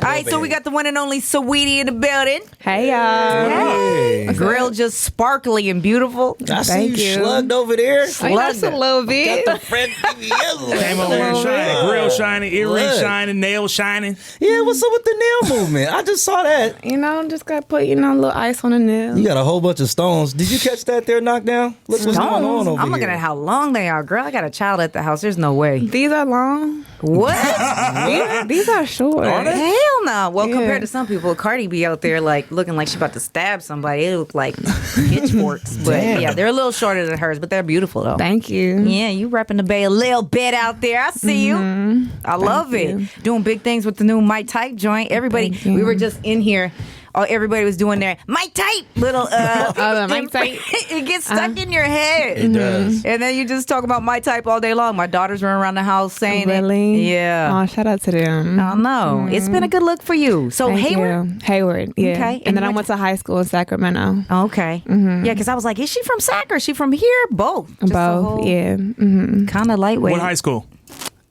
All right, so we got the one and only Saweetie in the building. Hey, y'all. Hey. Grill just sparkly and beautiful. I see you slugged over there. Just a little bit. Got the Fred PBL. Came over there shining. Grill shining, earrings shining, nails shining. Yeah, what's up with the nail movement? I just saw that. Just got to put, a little ice on the nail. You got a whole bunch of stones. Did you catch that there, knockdown? Look what's going on over I'm looking here. at how long they are. Girl, I got a child at the house. There's no way. These are long. What? These are short. Hell no. Well, compared to some people, Cardi be out there like looking like she's about to stab somebody. It look like pitchforks. But yeah, they're a little shorter than hers, but they're beautiful though. Thank you. Yeah, you repping the Bay a little bit out there. I see you. I love it. Doing big things with the new Mike Type joint. Everybody, we were just in here. Oh, everybody was doing their Mike Type little Mike Type. It gets stuck in your head. It does. And then you just talk about Mike Type all day long. My daughters run around the house saying Really? it. Yeah. Oh, shout out to them. I know. It's been a good look for you. So Thank Hayward? you. Hayward, yeah. Okay. And then I went to high school in Sacramento. Okay. Yeah, because I was like, is she from Sac or is she from here? Both. Just Both, yeah. Kind of lightweight. What high school?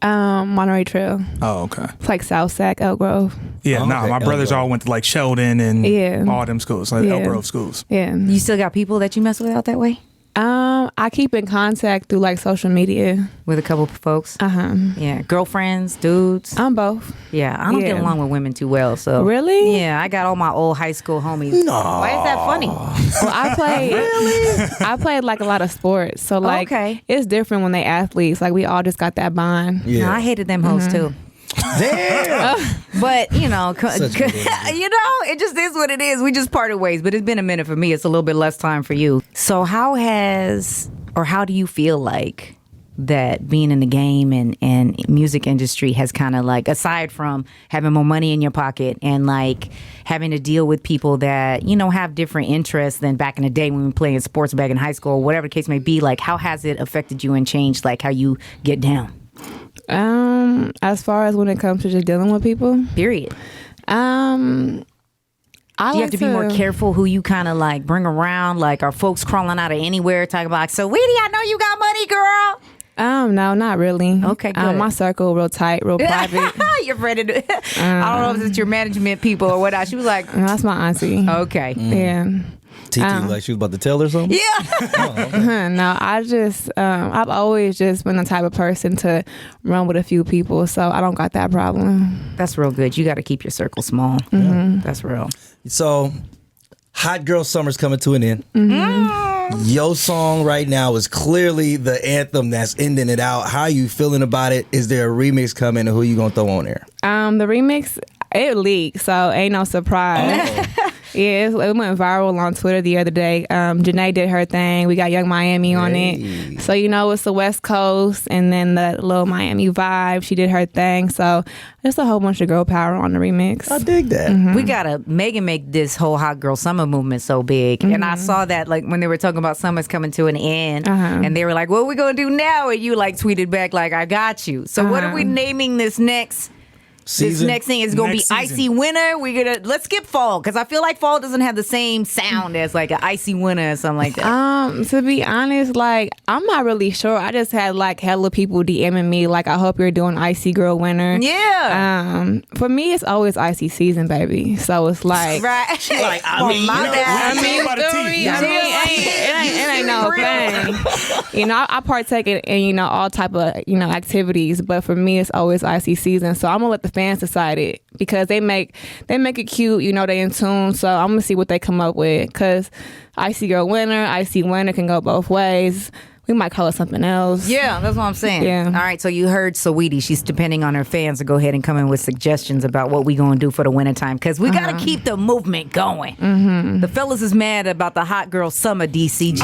Monterey Trail. Oh, okay. It's like South Sac, Elk Grove. Yeah, Okay, my brothers all went to like Sheldon and all them schools, like Elk Grove schools. Yeah. You still got people that you mess with out that way? I keep in contact through like social media. With a couple of folks? Uh-huh. Yeah. Girlfriends, dudes? I'm both. Yeah. I don't get along with women too well, so. Really? Yeah. I got all my old high school homies. No. Why is that funny? Well, I played like a lot of sports. So like it's different when they athletes. Like we all just got that bond. Yeah. No, I hated them hoes too. Damn. But, it just is what it is. We just parted ways, but it's been a minute for me. It's a little bit less time for you. So how do you feel like that being in the game and music industry has kind of like, aside from having more money in your pocket and like having to deal with people that, have different interests than back in the day when we were playing sports back in high school, or whatever the case may be, like how has it affected you and changed like how you get down? As far as when it comes to just dealing with people, period. Do you have to be more careful who you kind of like bring around? Like, are folks crawling out of anywhere talking about, like, Saweetie, I know you got money, girl? No, not really. Okay, good. My circle real tight, real private. You're ready to. I don't know if it's your management people or what. She was like, that's my auntie. Okay. Yeah. TT, like she was about to tell her something? Yeah. No, I just, I've always just been the type of person to run with a few people, so I don't got that problem. That's real good. You got to keep your circle small. Mm-hmm. That's real. So, Hot Girl Summer's coming to an end. Your song right now is clearly the anthem that's ending it out. How are you feeling about it? Is there a remix coming, and who you gonna throw on there? The remix, it leaked, so ain't no surprise. Yeah, it went viral on Twitter the other day. Janae did her thing. We got Young Miami on it. So, it's the West Coast and then the little Miami vibe. She did her thing. So, there's a whole bunch of girl power on the remix. I dig that. We got to make this whole Hot Girl Summer movement so big. And I saw that like when they were talking about summer's coming to an end. And they were like, what are we going to do now? And you like tweeted back like, I got you. So what are we naming this next season? This next thing is going to be Icy Winter. Let's skip fall because I feel like fall doesn't have the same sound as like an Icy Winter or something like that. To be honest, like I'm not really sure. I just had like hella people DMing me like, I hope you're doing Icy Girl Winter. Yeah. For me, it's always icy season, baby. So it's like, right. Like, it ain't no thing. I partake in all type of activities, but for me, it's always icy season. So I'm gonna let the fans decide it because they make it cute. They in tune. So I'm gonna see what they come up with because Icy Girl Winter, Icy Winter can go both ways. We might call it something else. Yeah, that's what I'm saying. Yeah. All right, so you heard Saweetie. She's depending on her fans to go ahead and come in with suggestions about what we going to do for the wintertime because we got to keep the movement going. The fellas is mad about the Hot Girl Summer DCG.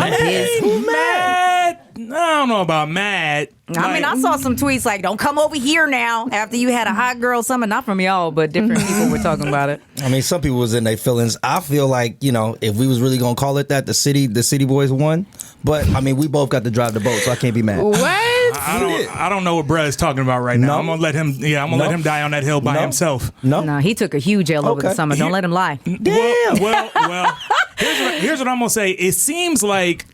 Who's mad? I don't know about mad. I mean, I saw some tweets like, don't come over here now after you had a Hot Girl Summer. Not from y'all, but different people were talking about it. I mean, some people was in their feelings. I feel like, if we was really going to call it that, the city boys won. But, I mean, we both got to drive the boat, so I can't be mad. What? I don't know what Brad is talking about right now. No. I'm going to let him, let him die on that hill by himself. No. No, he took a huge L over the summer. Don't let him lie. Damn. Well, Here's what I'm gonna say. It seems like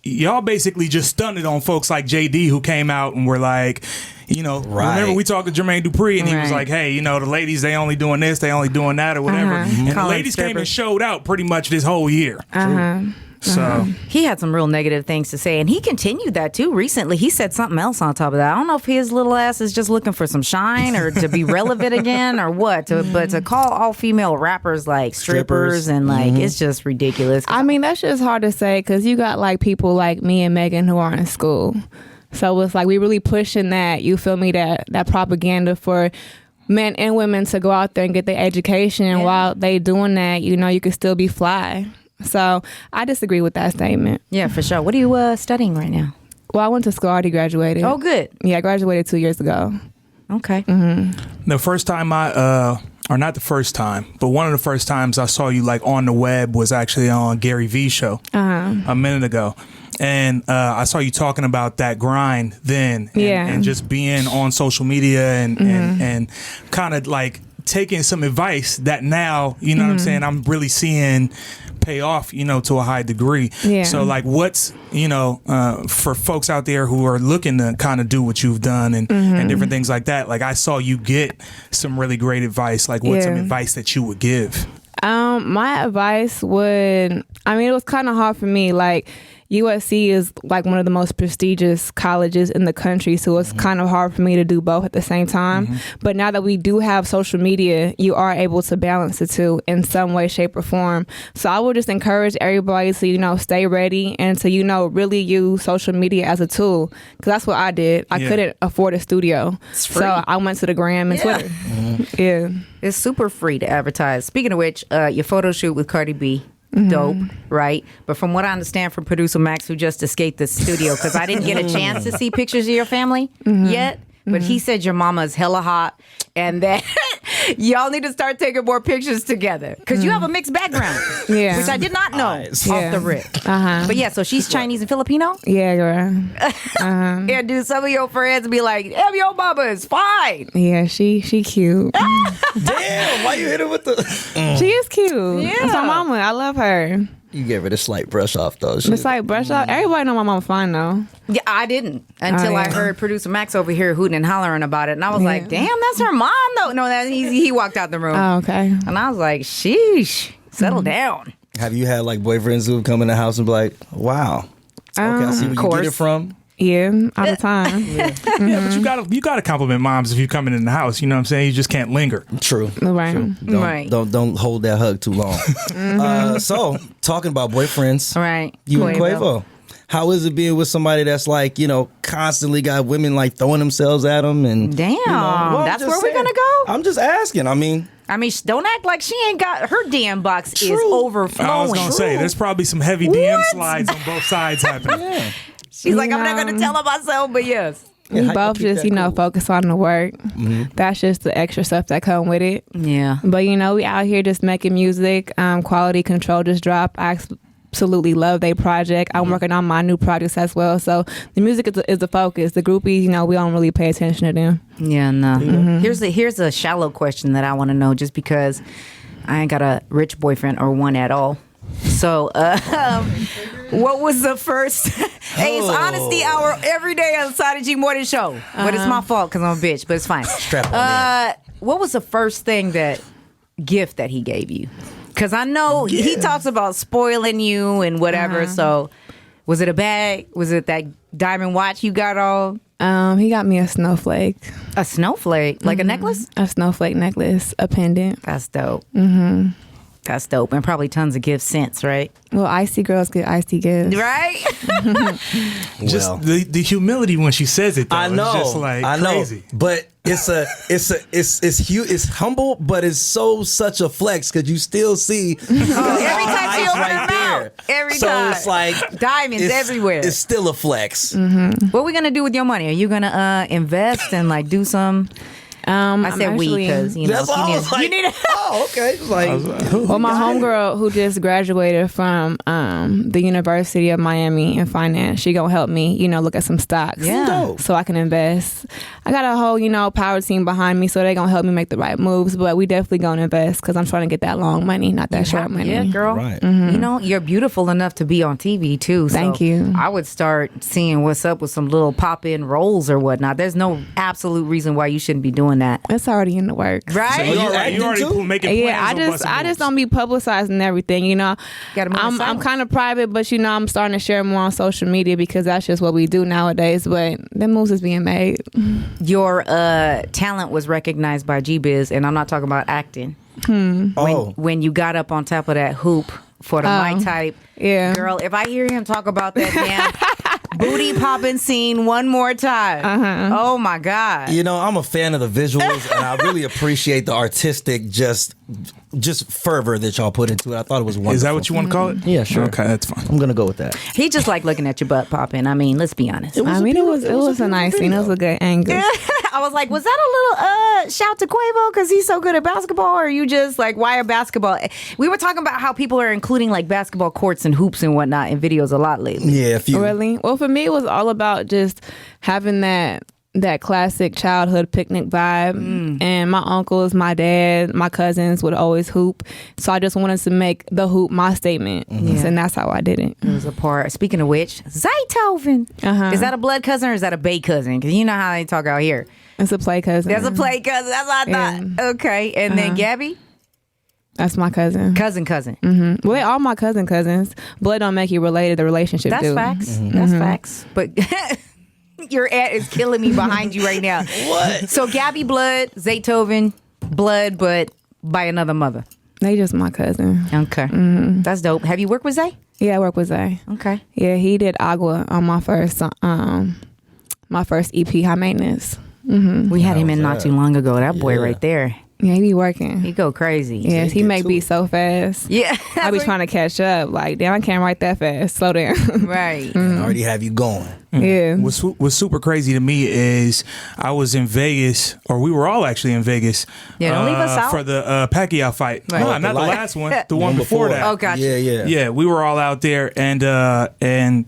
y'all basically just stunted on folks like JD who came out and were like, remember we talked to Jermaine Dupri and he was like, hey, the ladies, they only doing this, they only doing that or whatever. And the ladies came and showed out pretty much this whole year. So he had some real negative things to say, and he continued that too recently. He said something else on top of that. I don't know if his little ass is just looking for some shine or to be relevant again or what. But to call all female rappers like strippers and like it's just ridiculous. I mean, that's just hard to say because you got like people like me and Megan who are in school. So it's like we really pushing that, you feel me, that propaganda for men and women to go out there and get their education. And while they doing that, you can still be fly. So I disagree with that statement. Yeah, for sure. What are you studying right now? Well, I went to school, I already graduated. Oh, good. Yeah, I graduated 2 years ago. Okay. The first time or not the first time, but one of the first times I saw you like on the web was actually on Gary V's show a minute ago. And I saw you talking about that grind then and just being on social media and kind of like taking some advice that now, what I'm saying, I'm really seeing pay off, to a high degree. Yeah. So like what's, for folks out there who are looking to kind of do what you've done and different things like that, like I saw you get some really great advice. Like what's some advice that you would give? My advice it was kind of hard for me. Like USC is like one of the most prestigious colleges in the country, so it's kind of hard for me to do both at the same time. But now that we do have social media, you are able to balance the two in some way, shape, or form. So I would just encourage everybody to, stay ready and to, really use social media as a tool. Because that's what I did. I couldn't afford a studio. So I went to the gram and Twitter. Yeah. It's super free to advertise. Speaking of which, your photo shoot with Cardi B. Dope, right? But from what I understand from producer Max, who just escaped the studio, because I didn't get a chance to see pictures of your family yet, but he said your mama is hella hot and that y'all need to start taking more pictures together because you have a mixed background, which I did not know off the rip. But yeah, so she's Chinese and Filipino? Yeah, girl. And do some of your friends be like, damn, your mama is fine? Yeah, she cute. Damn, why you hit her with the... She is cute. Yeah. That's my mama. I love her. You gave her the slight brush off, though. The slight brush off? Everybody know my mama fine, though. Yeah, I didn't until I heard producer Max over here hooting and hollering about it. And I was like, damn, that's her mom, though. No, he walked out the room. Oh, okay. And I was like, sheesh, settle down. Have you had like boyfriends who come in the house and be like, wow, okay, I see where you get it from? Yeah, all the time. But you gotta compliment moms if you're coming in the house. You know what I'm saying? You just can't linger. True. Right. True. Don't hold that hug too long. So talking about boyfriends, right? You and Quavo. How is it being with somebody that's like, constantly got women like throwing themselves at them and damn, that's where we're gonna go? I'm just asking. I mean, don't act like she ain't got her DM box is overflowing. I was gonna say there's probably some heavy DM slides on both sides happening. Yeah. She's like, I'm not going to tell her myself, but yes. We both just, focus on the work. That's just the extra stuff that come with it. Yeah. But, we out here just making music. Quality Control just dropped. I absolutely love their project. I'm working on my new projects as well. So the music is the focus. The groupies, we don't really pay attention to them. Yeah, no. Here's a shallow question that I want to know just because I ain't got a rich boyfriend or one at all. So, what was the first? Hey, it's honesty hour every day on the Side of G Morning Show. But it's my fault because I'm a bitch, but it's fine. Strap on what was the first gift that he gave you? Because I know he talks about spoiling you and whatever. So, was it a bag? Was it that diamond watch you got all? He got me a snowflake. A snowflake? Like a necklace? A snowflake necklace, a pendant. That's dope. That's dope. And probably tons of gifts since, right? Well, Icy girls get icy gifts. Right? Just the humility when she says it, though. I know. It's just like crazy. But it's humble, but it's such a flex because you still see every time she opens her mouth. Every time. So it's like diamonds everywhere. It's still a flex. What are we gonna do with your money? Are you gonna invest and like do some I said we because you know That's all I was like, you need a oh, okay. It's like, Well, my homegirl who just graduated from the University of Miami in finance, she gonna help me, look at some stocks, Yeah. so I can invest. I got a whole, power team behind me, so they gonna help me make the right moves. But we definitely gonna invest because I'm trying to get that long money, not that short money. Yeah, girl. Right. You're beautiful enough to be on TV too. So Thank you. I would start seeing what's up with some little pop-in roles or whatnot. There's no absolute reason why you shouldn't be doing that. It's already in the works. Right? you You already too? making plans. Yeah, I just don't be publicizing everything. Gotta move in I'm silence. kind of private, but I'm starting to share more on social media because that's just what we do nowadays. But the moves is being made. Your talent was recognized by G-Biz, and I'm not talking about acting. oh. When you got up on top of that hoop for the mic type, Yeah. girl, if I hear him talk about that damn booty popping scene one more time, oh my God. I'm a fan of the visuals, and I really appreciate the artistic just fervor that y'all put into it. I thought it was wonderful. Is that what you want to call it? Yeah, sure. Okay, that's fine. I'm gonna go with that. He just like looking at your butt popping. I mean, let's be honest. It was a nice scene. It was a good angle. I was like, was that a little shout to Quavo because he's so good at basketball, or are you just like, why are basketball? We were talking about how people are including like basketball courts and hoops and whatnot in videos a lot lately. Yeah, if you Really? Well, for me, it was all about just having that classic childhood picnic vibe. And my uncles, my dad, my cousins would always hoop. So I just wanted to make the hoop my statement. And that's how I did it. It was a part. Speaking of which, Zaytoven. Is that a blood cousin or is that a bay cousin? Because you know how they talk out here. It's a play cousin. That's a play cousin. That's what I thought. Yeah. Okay. And then Gabby? That's my cousin. Cousin. Well, they all my cousins. Blood don't make you related. The relationship That's do. facts. That's facts. But your aunt is killing me behind you right now. What? So Gabby blood, Zaytoven blood, but by another mother. They just my cousin. Okay. That's dope. Have you worked with Zay? Yeah, I work with Zay. Okay. Yeah, he did Agua on my first EP, High Maintenance. We had him in not too long ago. That boy Yeah. right there. Yeah, he be working. He go crazy. Yes, he get make to beats so fast. Yeah. I be trying to catch up. Like, damn, I can't write that fast. Slow down. Right. I already have you going. Yeah. What's super crazy to me is I was in Vegas, or we were all actually in Vegas. Yeah, don't leave us out. For the Pacquiao fight. Right. No, Oh, not the the last one. The one before that. Oh, gotcha. Yeah. Yeah, we were all out there, and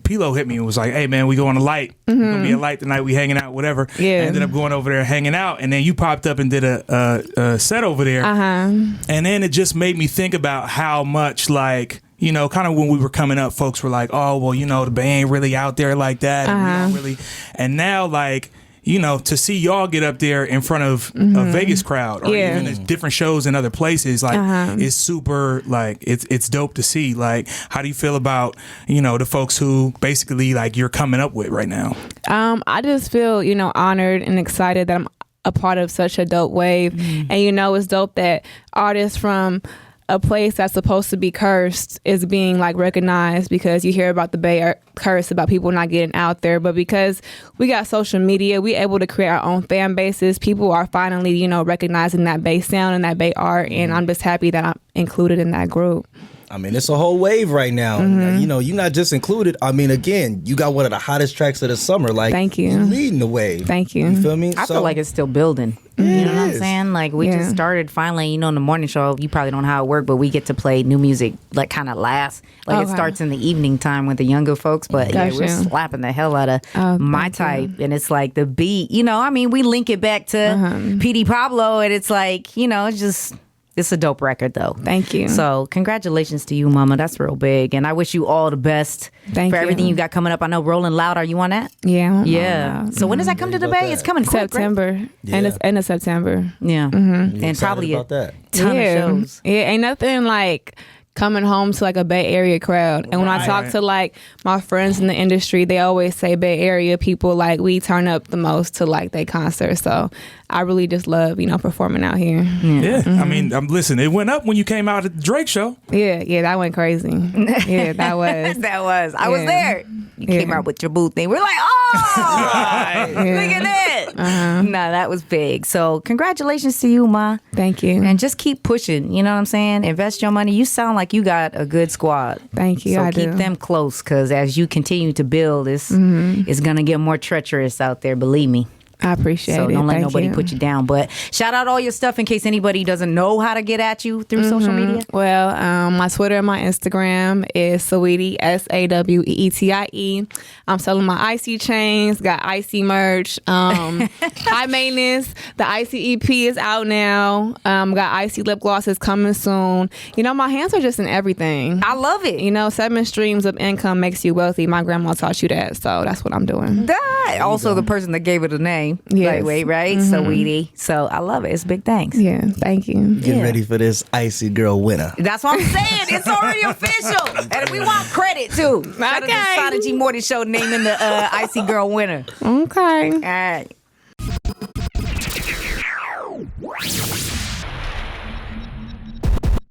Pilo hit me and was like, "Hey, man, we going to Light. Gonna be a Light tonight. We hanging out, whatever." Yeah. I ended up going over there hanging out, and then you popped up and did a set over there, and then it just made me think about how much like. Kind of when we were coming up, folks were like, "Oh, well, the Bay ain't really out there like that." And we don't really. And now, like, to see y'all get up there in front of a Vegas crowd, or Yeah. even at different shows in other places, like, it's super, like, it's dope to see. Like, how do you feel about, the folks who basically, like, you're coming up with right now? I just feel, honored and excited that I'm a part of such a dope wave. And, it's dope that artists from a place that's supposed to be cursed is being like recognized, because you hear about the Bay curse about people not getting out there, but because we got social media, we able to create our own fan bases. People are finally, recognizing that Bay sound and that Bay art, and I'm just happy that I'm included in that group. I mean, it's a whole wave right now. You're not just included. I mean, again, you got one of the hottest tracks of the summer. Like, Thank you. You're leading the wave. Thank you. You feel me? I feel like it's still building. You know what I'm is. saying? Like, we just started finally, in the morning show, you probably don't know how it works, but we get to play new music, like, kind of last. Like, it Okay. starts in the evening time with the younger folks, but yeah, we're Gotcha. slapping the hell out of my thank type. And it's like the beat, we link it back to PD Pablo, and it's like, it's a dope record, though. Thank you. So, congratulations to you, Mama. That's real big. And I wish you all the best Thank for you. everything you got coming up. I know Rolling Loud. Are you on that? Yeah. Yeah. So, when does that come to the Bay? It's coming quick, right? September. And it's end of September. Yeah. You And probably about that. ton of shows. Yeah, ain't nothing like coming home to like a Bay Area crowd. And when I talk to like my friends in the industry, they always say Bay Area people, like, we turn up the most to like their concerts. So I really just love, performing out here. Yeah, I mean, listen, it went up when you came out at the Drake show. Yeah, that went crazy. Yeah, that was. That was. I was there. You came out with your boo thing. We're like, oh, look at that. No, that was big. So congratulations to you, Ma. Thank you. And just keep pushing. You know what I'm saying? Invest your money. You sound like you got a good squad. Thank you. So I keep do. them close, because as you continue to build, it's going to get more treacherous out there. Believe me. I appreciate it. So don't let Thank nobody you. put you down. But shout out all your stuff in case anybody doesn't know how to get at you through social media. Well, my Twitter and my Instagram is Saweetie, Saweetie. I'm selling my Icy chains, got Icy merch. High maintenance. The Icy EP is out now. Got Icy lip glosses coming soon. You know, my hands are just in everything. I love it. You know, 7 streams of income makes you wealthy. My grandma taught you that, so that's what I'm doing. That. Also, the person that gave it a name. Yes. Lightweight, right? Saweetie. So I love it. It's big thanks. Yeah, thank you. Get ready for this Icy Girl Winter. That's what I'm saying. It's already official. And we want credit, too. Shout out to Okay. Sonic G Morning Show naming the Icy Girl winner. Okay. All right.